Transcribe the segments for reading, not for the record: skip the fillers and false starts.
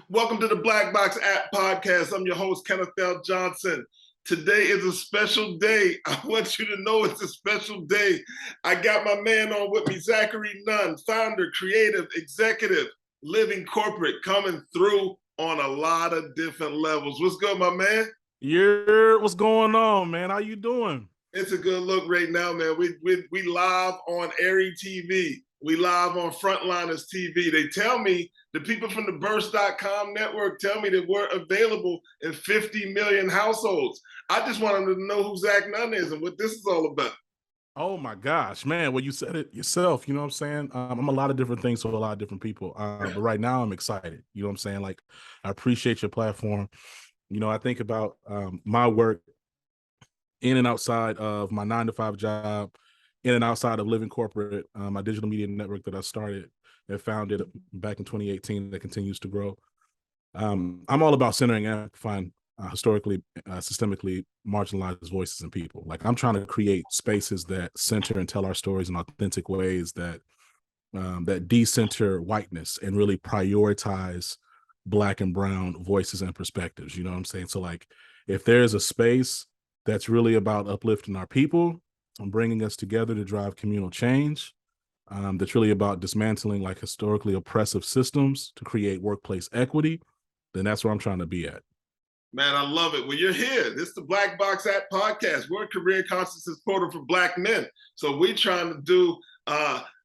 Welcome to the Black Box App Podcast. I'm your host, Kenneth Johnson. Today is a special day. I want you to know it's a special day. I got my man on with me, Zachary Nunn, founder, creative, executive, living corporate, coming through on a lot of different levels. What's good, my man? Yeah, what's going on, man? How you doing? It's a good look right now, man. We live on Airy TV. We live on Frontliners TV. They tell me, the people from the Burst.com network tell me that we're available in 50 million households. I just want them to know who Zach Nunn is and what this is all about. Oh my gosh, man. Well, you said it yourself, you know what I'm saying? I'm a lot of different things to a lot of different people. But right now I'm excited. You know what I'm saying? Like, I appreciate your platform. You know, I think about my work in and outside of my 9-to-5 job, in and outside of living corporate, my digital media network that I started and founded back in 2018 that continues to grow. I'm all about centering and amplifying historically, systemically marginalized voices and people. Like, I'm trying to create spaces that center and tell our stories in authentic ways that decenter whiteness and really prioritize Black and brown voices and perspectives. You know what I'm saying? So, like, if there's a space that's really about uplifting our people and bringing us together to drive communal change, that's really about dismantling like historically oppressive systems to create workplace equity, then that's where I'm trying to be at. Man, I love it. Well, you're here. This is the Black Box App Podcast. We're a career consciousness portal for Black men. So we're trying to do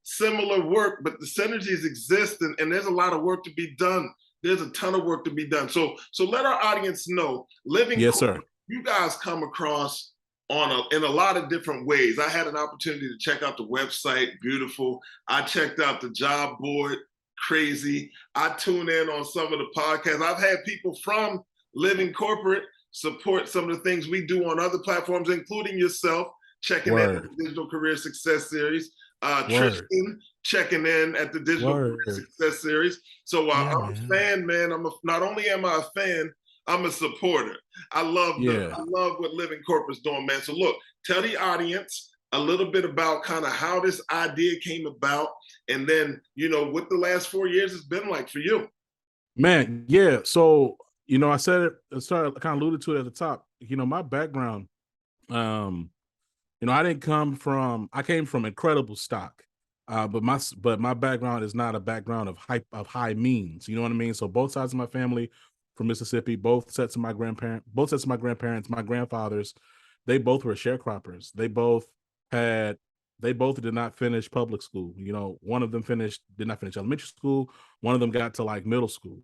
similar work, but the synergies exist, and there's a lot of work to be done. There's a ton of work to be done. So let our audience know, Yes, sir. You guys come across in a lot of different ways. I had an opportunity to check out the website, beautiful. I checked out the job board, crazy. I tune in on some of the podcasts. I've had people from Living Corporate support some of the things we do on other platforms, including yourself, checking in at the Digital Career Success Series. Tristan checking in at the Digital Career Success Series. So I'm a fan, man. Not only am I a fan, I'm a supporter. I love what Living Corporate's doing, man. So look, tell the audience a little bit about kind of how this idea came about, and then, you know, what the last 4 years has been like for you. Man, yeah. So, you know, I said it, I kind of alluded to it at the top. You know, my background, you know, I came from incredible stock. But my background is not a background of high means. You know what I mean? So both sides of my family from Mississippi, both sets of my grandparents, my grandfathers, they both were sharecroppers. They both did not finish public school. You know, one of them did not finish elementary school. One of them got to like middle school.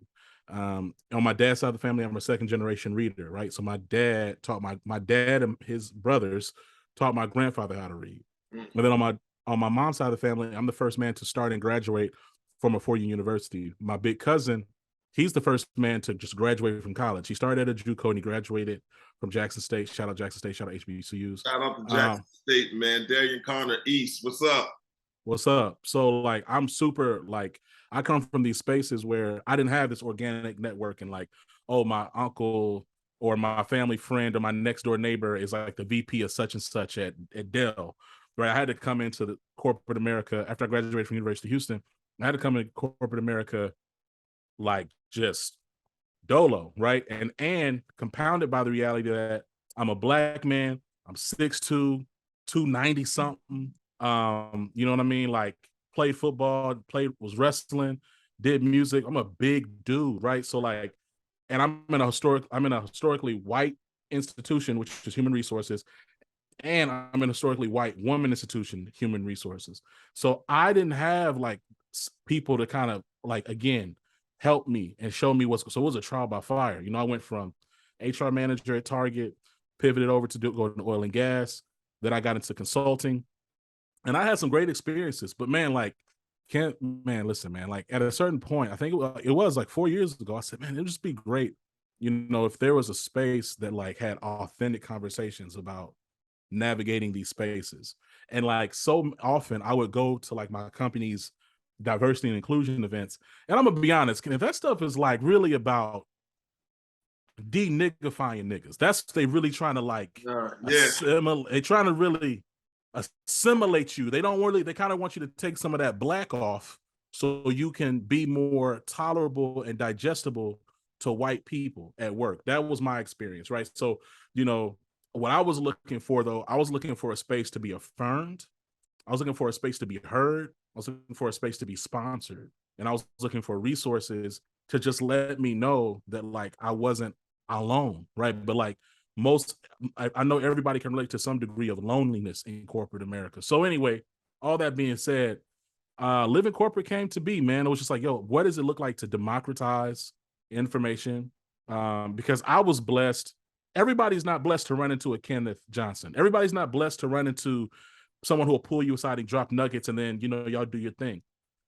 On my dad's side of the family, I'm a second generation reader, right? So my dad taught my dad and his brothers taught my grandfather how to read. And then on my mom's side of the family, I'm the first man to start and graduate from a four-year university. My big cousin, he's the first man to just graduate from college. He started at a JUCO and he graduated from Jackson State. Shout out Jackson State, shout out HBCUs. Shout out to Jackson State, man. Darian Connor East, what's up? What's up? So like, I'm super, like, I come from these spaces where I didn't have this organic network and like, oh, my uncle or my family friend or my next door neighbor is like the VP of such and such at Dell, right? I had to come into the corporate America after I graduated from University of Houston. I had to come into corporate America like just dolo, right? And compounded by the reality that I'm a Black man, I'm 6'2", 290 something. You know what I mean? Like, played football, was wrestling, did music. I'm a big dude, right? So like, and I'm in a historically white institution, which is human resources, and I'm in a historically white woman institution, human resources. So I didn't have like people to kind of like, again, help me and show me so it was a trial by fire. You know, I went from HR manager at Target, pivoted over to go to oil and gas. Then I got into consulting. And I had some great experiences, but man, like, listen, man, like at a certain point, I think it was like 4 years ago, I said, man, it'd just be great, you know, if there was a space that like had authentic conversations about navigating these spaces. And like, so often I would go to like my company's diversity and inclusion events, and I'm gonna be honest, if that stuff is like really about de-niggifying niggas, that's they really trying to like they trying to really assimilate you. They kind of want you to take some of that Black off so you can be more tolerable and digestible to white people at work. That was my experience, right? So, you know, what I was looking for though, I was looking for a space to be affirmed. I was looking for a space to be heard. I was looking for a space to be sponsored. And I was looking for resources to just let me know that like I wasn't alone, right? But like I know everybody can relate to some degree of loneliness in corporate America. So anyway, all that being said, living corporate came to be, man. It was just like, yo, what does it look like to democratize information? Because I was blessed. Everybody's not blessed to run into a Kenneth Johnson. Everybody's not blessed to run into someone who will pull you aside and drop nuggets, and then, you know, y'all do your thing.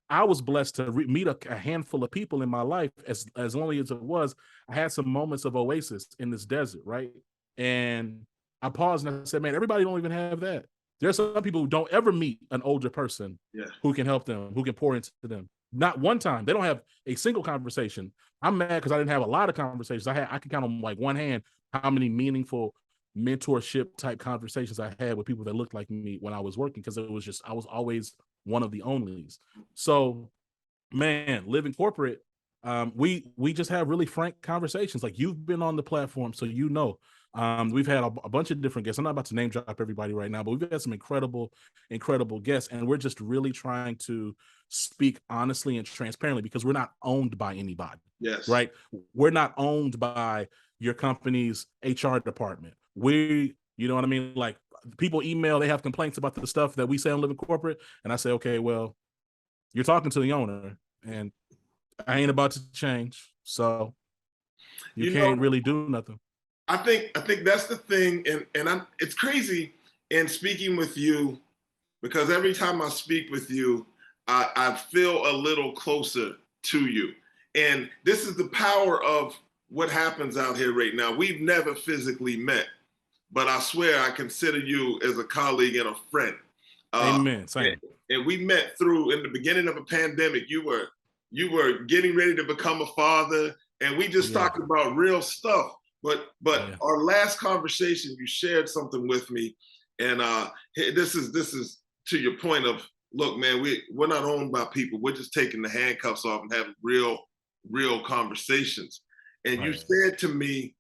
I was blessed to meet a handful of people in my life. As lonely as it was, I had some moments of oasis in this desert, right? And I paused and I said, man, everybody don't even have that. There's some people who don't ever meet an older person who can help them, who can pour into them. Not one time. They don't have a single conversation. I'm mad because I didn't have a lot of conversations. I can count on like one hand how many meaningful mentorship type conversations I had with people that looked like me when I was working, because it was just, I was always one of the onlys. So, man, living corporate, we just have really frank conversations. Like, you've been on the platform, so you know. We've had a bunch of different guests. I'm not about to name drop everybody right now, but we've had some incredible guests, and we're just really trying to speak honestly and transparently, because we're not owned by anybody. Yes. Right? We're not owned by your company's HR department. You know what I mean? Like, people email, they have complaints about the stuff that we say on Living Corporate, and I say, okay, well, you're talking to the owner, and I ain't about to change, so you can't really do nothing. I think that's the thing, and it's crazy in speaking with you, because every time I speak with you, I feel a little closer to you. And this is the power of what happens out here right now. We've never physically met, but I swear I consider you as a colleague and a friend. Amen. Same. And we met through, in the beginning of a pandemic. You were getting ready to become a father, and we just talked about real stuff. But our last conversation, you shared something with me, and this is to your point of, look, man, we're not owned by people. We're just taking the handcuffs off and having real conversations. And you said to me,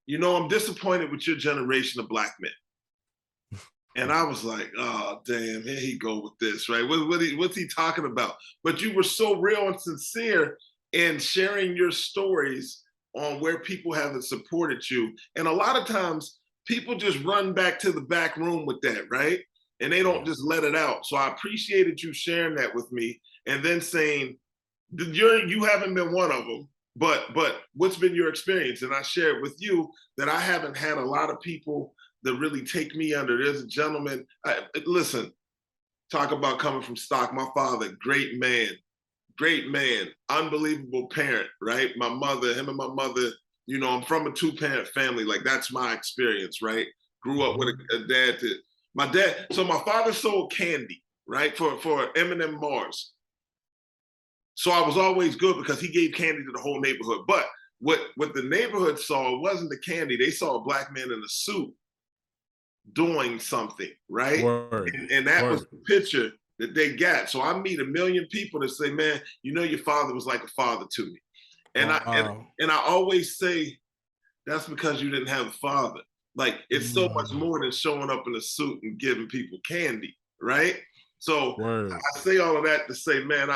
you know, I'm disappointed with your generation of Black men. And I was like, oh, damn, here he go with this, right? What's he talking about? But you were so real and sincere in sharing your stories on where people haven't supported you. And a lot of times people just run back to the back room with that, right? And they don't just let it out. So I appreciated you sharing that with me, and then saying, you haven't been one of them, but what's been your experience? And I shared with you that I haven't had a lot of people that really take me under. There's a gentleman, listen, talk about coming from stock. My father, great man, unbelievable parent, right? My mother, him and my mother, you know, I'm from a 2-parent family. Like, that's my experience, right? Grew up with a dad so my father sold candy, right? For M&M Mars. So I was always good because he gave candy to the whole neighborhood. But what the neighborhood saw wasn't the candy. They saw a Black man in a suit doing something, right? And that was the picture that they got. So I meet a million people that say, man, you know, your father was like a father to me. And I always say, that's because you didn't have a father. Like, it's so much more than showing up in a suit and giving people candy, right? So I say all of that to say, man,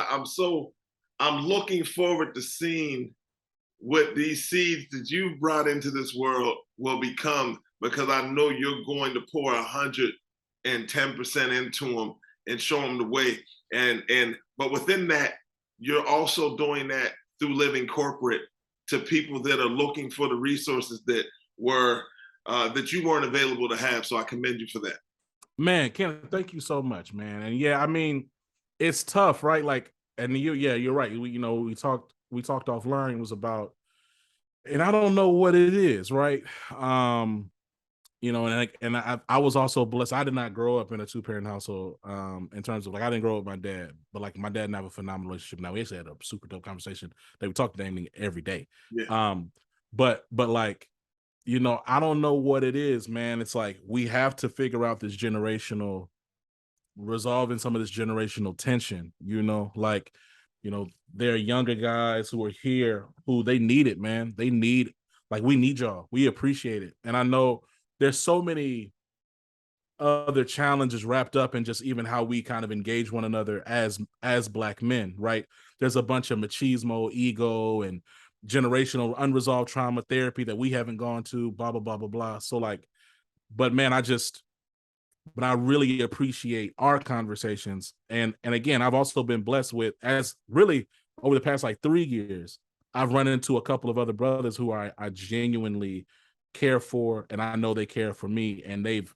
I'm looking forward to seeing what these seeds that you've brought into this world will become, because I know you're going to pour 110% into them and show them the way. But within that, you're also doing that through Living Corporate to people that are looking for the resources that you weren't available to have. So I commend you for that. Man, Ken, thank you so much, man. And yeah, I mean, it's tough, right? Like, and you're right. We talked offline. It was about, and I don't know what it is, right? I was also blessed. I did not grow up in a 2-parent household. In terms of, like, I didn't grow up with my dad, but like, my dad and I have a phenomenal relationship now. We actually had a super dope conversation that we talked to every day. Yeah. But like, you know, I don't know what it is, man. It's like, we have to figure out resolving some of this generational tension, you know, like, there are younger guys who are here who they need it, man. They need, like, we need y'all. We appreciate it. And I know there's so many other challenges wrapped up in just even how we kind of engage one another as Black men, right? There's a bunch of machismo, ego, and generational unresolved trauma therapy that we haven't gone to, blah, blah, blah, blah, blah. So like, but man, but I really appreciate our conversations. And again, I've also been blessed with, as really over the past like 3 years, I've run into a couple of other brothers who I genuinely care for, and I know they care for me, and they've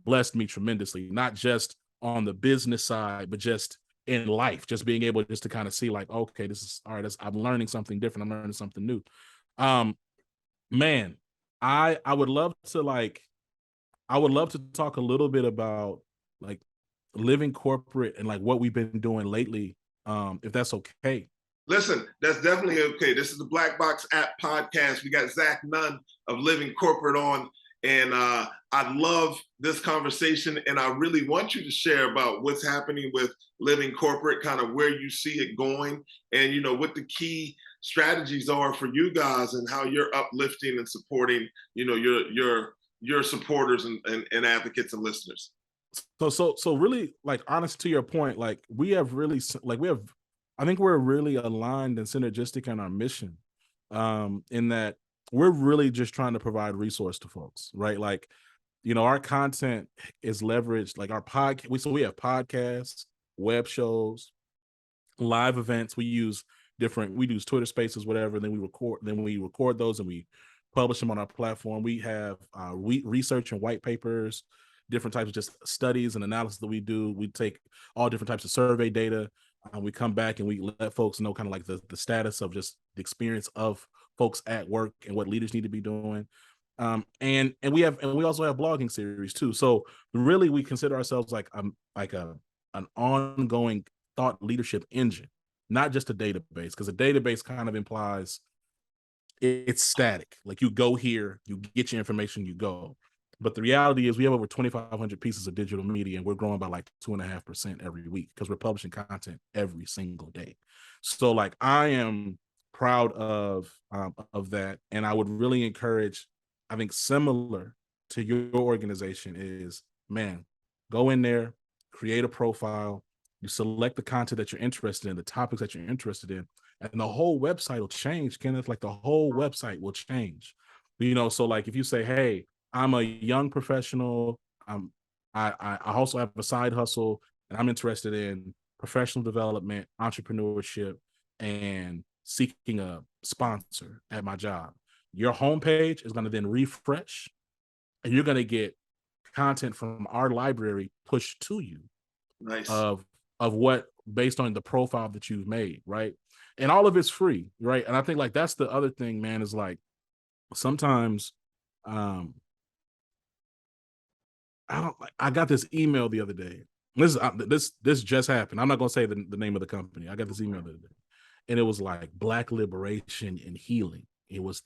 blessed me tremendously, not just on the business side, but just in life, just being able just to kind of see like, okay, this is all right. I'm learning something different. I'm learning something new. Man, I would love to talk a little bit about like living corporate and like what we've been doing lately, if that's okay. Listen, that's definitely okay. This is the Black Box App podcast. We got Zach Nunn of Living Corporate on, and I love this conversation, and I really want you to share about what's happening with Living Corporate, kind of where you see it going, and what the key strategies are for you guys, and how you're uplifting and supporting, your supporters and advocates and listeners. So really, like, honest to your point, like I think we're really aligned and synergistic in our mission, in that we're really just trying to provide resource to folks, right? Like, our content is leveraged, like our podcast. So we have podcasts, web shows, live events. We use Twitter Spaces, whatever. Then we record those and we publish them on our platform. We have research and white papers, different types of just studies and analysis that we do. We take all different types of survey data. We come back and we let folks know kind of like the status of just the experience of folks at work and what leaders need to be doing. And we also have blogging series too. So really, we consider ourselves like an ongoing thought leadership engine, not just a database, because a database kind of implies it's static. Like, you go here, you get your information, you go. But the reality is we have over 2,500 pieces of digital media, and we're growing by like 2.5% every week because we're publishing content every single day. So like, I am proud of that. And I would really encourage, I think similar to your organization is, man, go in there, create a profile, you select the content that you're interested in, the topics that you're interested in, and the whole website will change, Kenneth. Like, the whole website will change. So like, if you say, hey, I'm a young professional, I also have a side hustle, and I'm interested in professional development, entrepreneurship, and seeking a sponsor at my job. Your homepage is going to then refresh, and you're going to get content from our library pushed to you. Nice. Of what, based on the profile that you've made, right? And all of it's free, right? And I think like that's the other thing, man, is like sometimes I got this email the other day. This just happened. I'm not gonna say the name of the company. I got this email the other day, and it was like Black Liberation and Healing. It was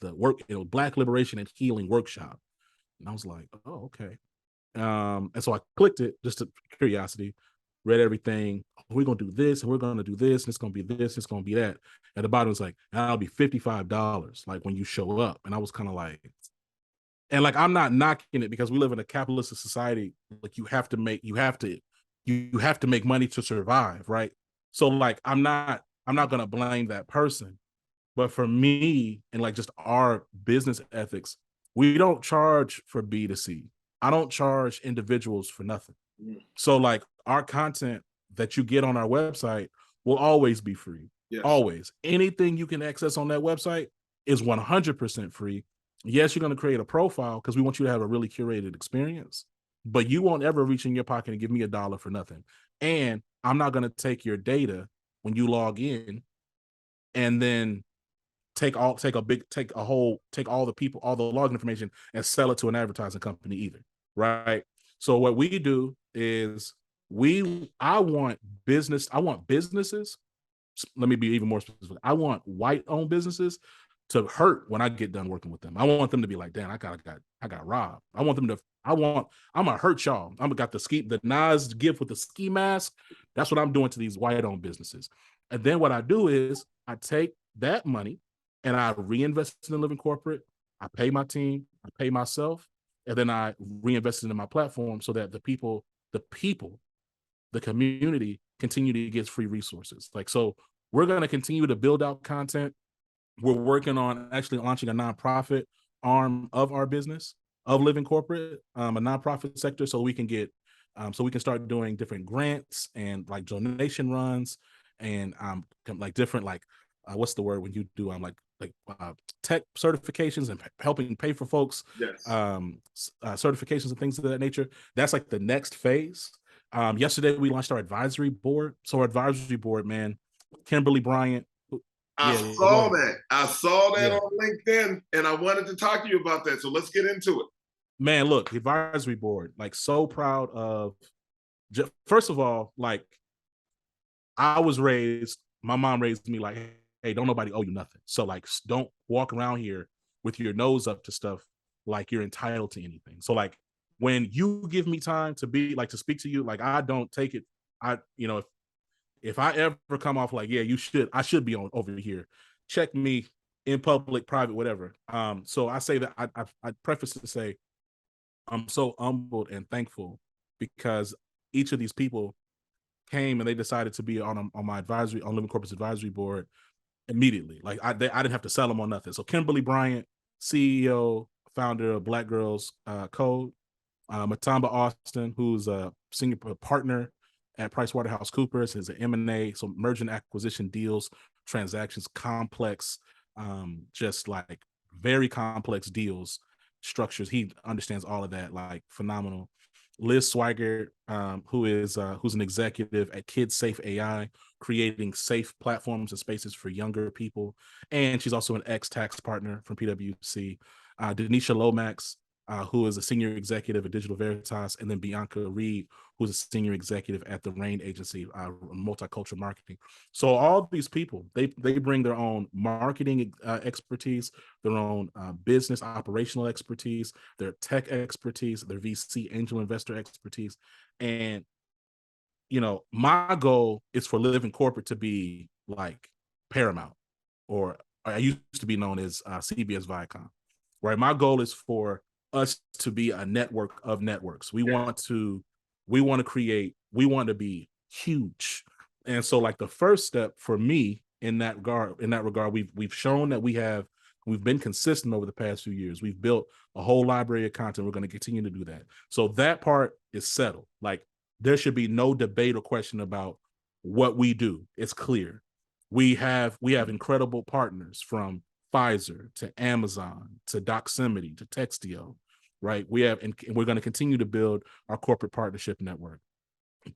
Black Liberation and Healing Workshop, and I was like, oh, okay. And so I clicked it just to curiosity, read everything. We're gonna do this, and we're gonna do this, and it's gonna be this, it's gonna be that. At the bottom, it's like, that'll be $55, like, when you show up. And I was kind of like, and like, I'm not knocking it, because we live in a capitalist society. Like, you have to make money to survive, right? So like, I'm not gonna blame that person. But for me, and like just our business ethics, we don't charge for B2C. I don't charge individuals for nothing. So like, our content that you get on our website will always be free. Yes. Always. Anything you can access on that website is 100% free. Yes, you're going to create a profile because we want you to have a really curated experience, but you won't ever reach in your pocket and give me $1 for nothing. And I'm not going to take your data when you log in and then take all the login information and sell it to an advertising company either. Right. So what we do is I want businesses. Let me be even more specific. I want white-owned businesses to hurt when I get done working with them. I want them to be like, damn, I got robbed. I'm gonna hurt y'all. I'm got the Nas gift with the ski mask. That's what I'm doing to these white-owned businesses. And then what I do is I take that money and I reinvest in the Living Corporate. I pay my team, I pay myself, and then I reinvest it in my platform so that the people, the community continue to get free resources. Like, so we're going to continue to build out content. We're working on actually launching a nonprofit arm of our business, of Living Corporate, a nonprofit sector, so we can get so we can start doing different grants and like donation runs and like different like what's the word when you do tech certifications and helping pay for folks Yes. certifications and things of that nature. That's like the next phase. Yesterday we launched our advisory board. So our advisory board, man, Kimberly Bryant. I Yeah, go saw ahead. that. I saw that Yeah. on LinkedIn, and I wanted to talk to you about that. So let's get into it. Man, look, the advisory board, like so proud of, first of all, like I was raised, my mom raised me like, hey, don't nobody owe you nothing. So like, don't walk around here with your nose up to stuff like you're entitled to anything. So like, when you give me time to be like, to speak to you, like I don't take it. If I ever come off like, yeah, I should be on over here, check me in public, private, whatever. So I say that I preface to say, I'm so humbled and thankful because each of these people came and they decided to be on my advisory, on Living Corpus advisory board immediately. Like I didn't have to sell them on nothing. So Kimberly Bryant, CEO, founder of Black Girls Code, Matamba Austin, who's a senior partner at PricewaterhouseCoopers, is an M&A, so merger and acquisition deals, transactions, complex, just like very complex deals, structures. He understands all of that, like phenomenal. Liz Swigert, who's an executive at Kids Safe AI, creating safe platforms and spaces for younger people, and she's also an ex-tax partner from PwC. Denisha Lomax, who is a senior executive at Digital Veritas, and then Bianca Reed, who's a senior executive at the RAIN agency, multicultural marketing. So all these people, they bring their own marketing expertise, their own business operational expertise, their tech expertise, their VC angel investor expertise. And, my goal is for Living Corporate to be like Paramount, or I used to be known as CBS Viacom, right? My goal is for us to be a network of networks. We want to we want to be huge. And so like the first step for me in that regard, we've shown that we've been consistent over the past few years. We've built a whole library of content. We're going to continue to do that. So that part is settled. Like there should be no debate or question about what we do. It's clear. We have incredible partners from Pfizer to Amazon to Doximity to Textio, right? And we're going to continue to build our corporate partnership network.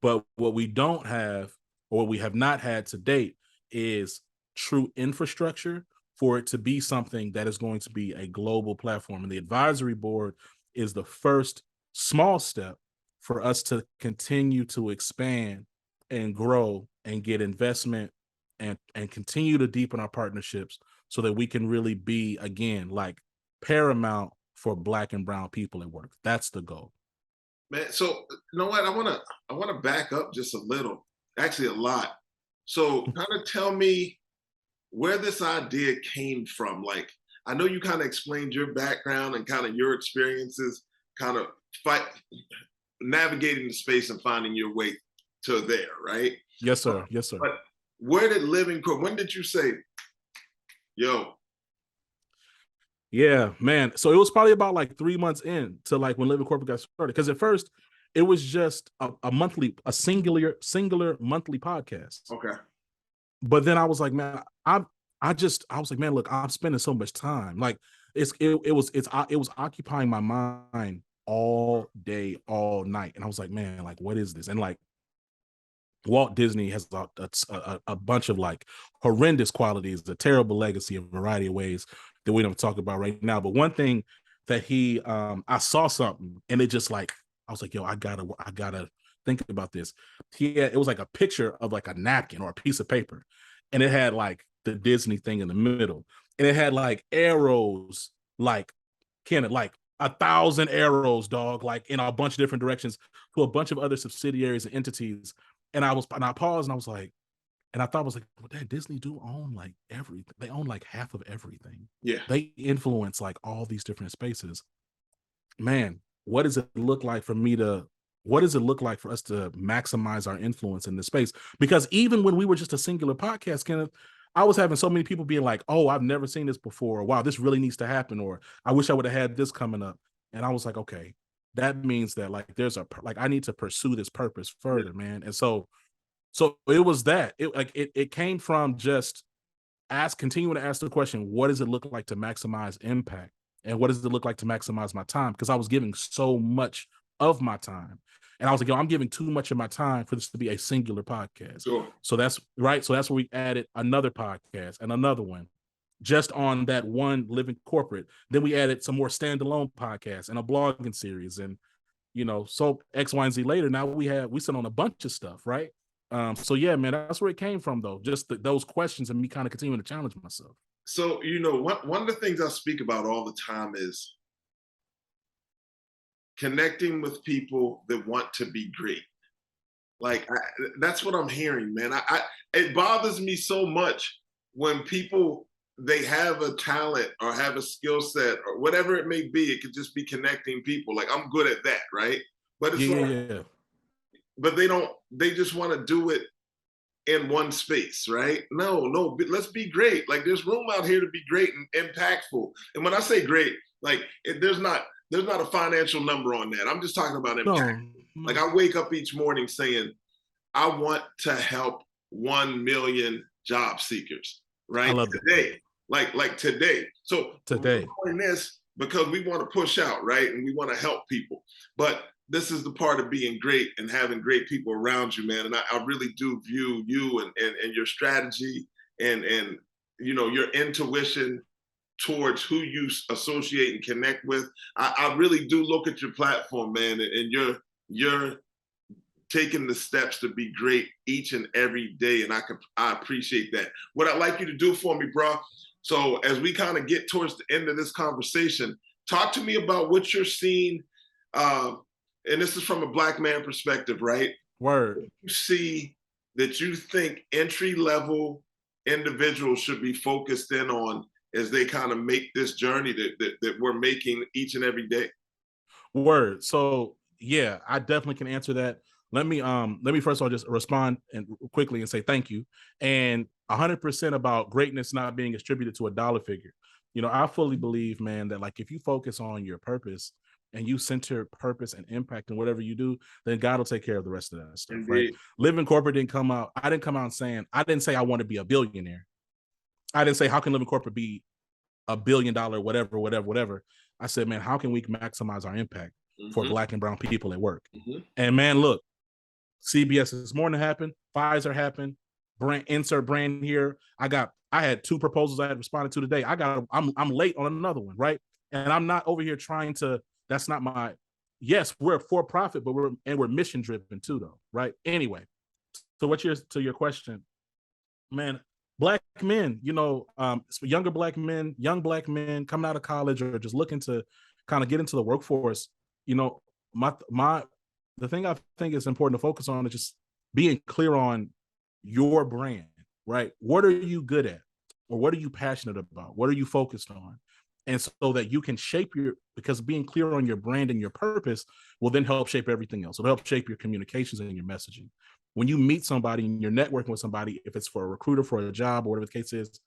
But what we don't have, or what we have not had to date, is true infrastructure for it to be something that is going to be a global platform. And the advisory board is the first small step for us to continue to expand and grow and get investment and continue to deepen our partnerships so that we can really be, again, like paramount for Black and brown people at work. That's the goal. Man, so you know what? I wanna back up just a little, actually a lot. So kind of tell me where this idea came from. Like, I know you kind of explained your background and kind of your experiences, kind of fight navigating the space and finding your way to there, right? Yes, But, sir. Yes, sir. but where did Living Corp? When did you say, "Yo"? Yeah, man. So it was probably about like 3 months in to like when Living Corporate got started. Because at first it was just a singular monthly podcast. Okay. But then I was like, man, I was like, man, look, I'm spending so much time. Like it was occupying my mind all day, all night. And I was like, man, like, what is this? And like Walt Disney has a bunch of like horrendous qualities, a terrible legacy in a variety of ways that we don't talk about right now. But one thing that I saw something and it just like, I was like, yo, I gotta think about this. It was like a picture of like a napkin or a piece of paper. And it had like the Disney thing in the middle. And it had like arrows, like Kenneth, like 1,000 arrows, dog, like in a bunch of different directions to a bunch of other subsidiaries and entities. And I paused and I was like, And I thought, was like, well, damn, Disney do own like everything. They own like half of everything. Yeah. They influence like all these different spaces. Man, what does it look like for me to, what does it look like for us to maximize our influence in this space? Because even when we were just a singular podcast, Kenneth, I was having so many people being like, oh, I've never seen this before. Or, wow, this really needs to happen. Or I wish I would have had this coming up. And I was like, okay, that means that like there's a, like I need to pursue this purpose further, man. And so it was that. It came from just continuing to ask the question, what does it look like to maximize impact? And what does it look like to maximize my time? Because I was giving so much of my time. And I was like, yo, I'm giving too much of my time for this to be a singular podcast. Sure. So that's right. So that's where we added another podcast and another one just on that one living corporate. Then we added some more standalone podcasts and a blogging series. And, so X, Y, and Z later. Now we sit on a bunch of stuff, right? So yeah, man, that's where it came from, though. Just those questions and me kind of continuing to challenge myself. So, one of the things I speak about all the time is connecting with people that want to be great. Like that's what I'm hearing, man. It bothers me so much when people they have a talent or have a skill set or whatever it may be. It could just be connecting people. Like I'm good at that, right? But it's Yeah. but they just want to do it in one space, right? No, let's be great. Like there's room out here to be great and impactful. And when I say great, like there's not a financial number on that. I'm just talking about impact. No. Like I wake up each morning saying, I want to help 1 million job seekers, I right? love Today, like today. So today. we're doing this because we want to push out, right? And we want to help people. But this is the part of being great and having great people around you, man. And I really do view you and your strategy and your intuition towards who you associate and connect with. I really do look at your platform, man, and you're taking the steps to be great each and every day. And I appreciate that. What I'd like you to do for me, bro. So as we kind of get towards the end of this conversation, talk to me about what you're seeing. And this is from a Black man perspective, right? Word. You see that you think entry level individuals should be focused in on as they kind of make this journey that we're making each and every day? Word. So yeah, I definitely can answer that. Let me first of all just respond and quickly and say thank you. And 100% about greatness not being attributed to a dollar figure. I fully believe, man, that like if you focus on your purpose and you center purpose and impact in whatever you do, then God will take care of the rest of that stuff. Indeed. Right? Living corporate didn't come out. I didn't come out saying, I didn't say I want to be a billionaire. I didn't say how can living corporate be $1 billion, whatever. I said, man, how can we maximize our impact for Black and brown people at work? And man, look, CBS This Morning happened, Pfizer happened, insert brand here. I had 2 proposals I had responded to today. I'm late on another one, right? And I'm not over here trying to, that's not my, yes, we're for profit, but we're mission driven too, though, right? Anyway, so to your question, man, Black men, young Black men coming out of college or just looking to kind of get into the workforce, the thing I think is important to focus on is just being clear on your brand, right? What are you good at? Or what are you passionate about? What are you focused on? And so that you can shape because being clear on your brand and your purpose will then help shape everything else. It'll help shape your communications and your messaging. When you meet somebody and you're networking with somebody, if it's for a recruiter, for a job, or whatever the case is,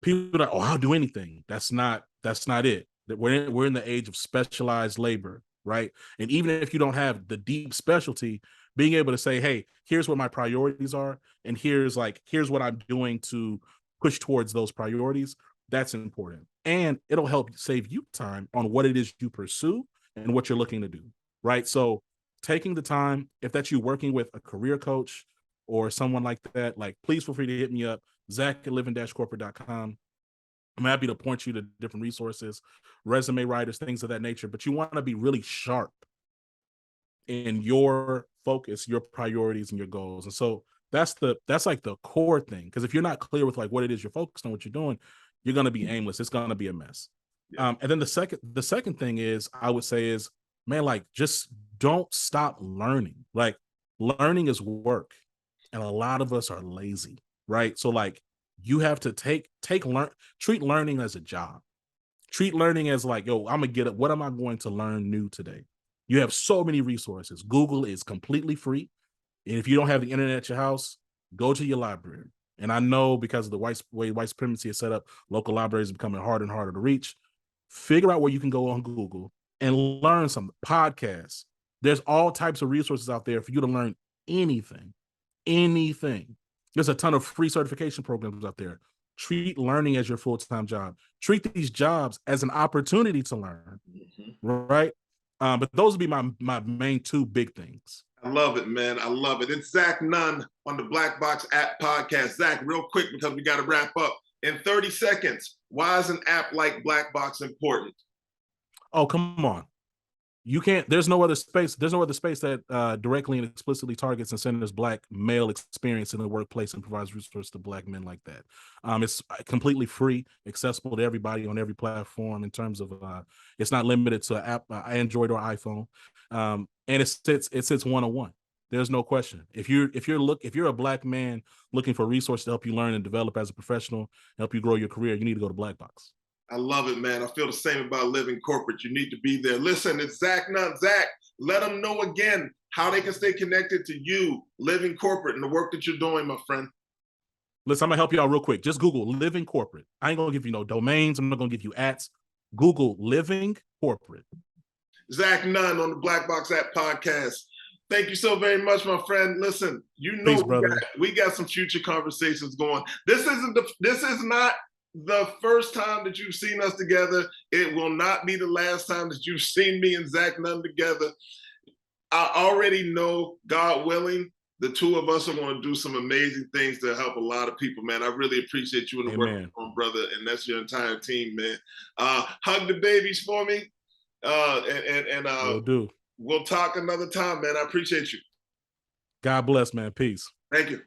people are like, oh, I'll do anything. That's not it. We're in the age of specialized labor, right? And even if you don't have the deep specialty, being able to say, hey, here's what my priorities are, and here's what I'm doing to push towards those priorities, that's important. And it'll help save you time on what it is you pursue and what you're looking to do, right? So taking the time, if that's you working with a career coach or someone like that, like please feel free to hit me up, Zach@living-corporate.com. I'm happy to point you to different resources, resume writers, things of that nature, but you want to be really sharp in your focus, your priorities, and your goals. And so that's like the core thing. Because if you're not clear with like what it is you're focused on, what you're doing, you're going to be aimless. It's going to be a mess. Yeah. And then the second thing is, I would say is, man, like just don't stop learning. Like learning is work. and a lot of us are lazy, right? So like you have to treat learning as a job. Treat learning as like, yo, I'm gonna get it. What am I going to learn new today? You have so many resources. Google is completely free. And if you don't have the internet at your house, go to your library. And I know because of the way white supremacy is set up, local libraries are becoming harder and harder to reach. Figure out where you can go on Google and learn some podcasts. There's all types of resources out there for you to learn anything. Anything. There's a ton of free certification programs out there. Treat learning as your full-time job. Treat these jobs as an opportunity to learn, right? But those would be my main two big things. I love it, man. I love it. It's Zach Nunn on the Black Box App Podcast. Zach, real quick, because we got to wrap up. In 30 seconds, why is an app like Black Box important? Oh, come on. You can't, there's no other space that directly and explicitly targets and centers Black male experience in the workplace and provides resources to Black men like that. It's completely free, accessible to everybody on every platform in terms of, it's not limited to app, Android or iPhone. And it sits one-on-one. There's no question. If you're a Black man looking for resources to help you learn and develop as a professional, help you grow your career, you need to go to Black Box. I love it, man. I feel the same about living corporate. You need to be there. Listen, it's Zach Nunn. Zach, let them know again how they can stay connected to you, living corporate, and the work that you're doing, my friend. Listen, I'm gonna help you out real quick. Just Google living corporate. I ain't gonna give you no domains. I'm not gonna give you ads. Google living corporate. Zach Nunn on the Black Box App Podcast. Thank you so very much, my friend. Listen, you know, peace, we got some future conversations going. This is not the first time that you've seen us together. It will not be the last time that you've seen me and Zach Nunn together. I already know, God willing, the two of us are going to do some amazing things to help a lot of people, man. I really appreciate you and the work you're doing, brother, and that's your entire team, man. Hug the babies for me, will do. We'll talk another time, man. I appreciate you. God bless, man. Peace. Thank you.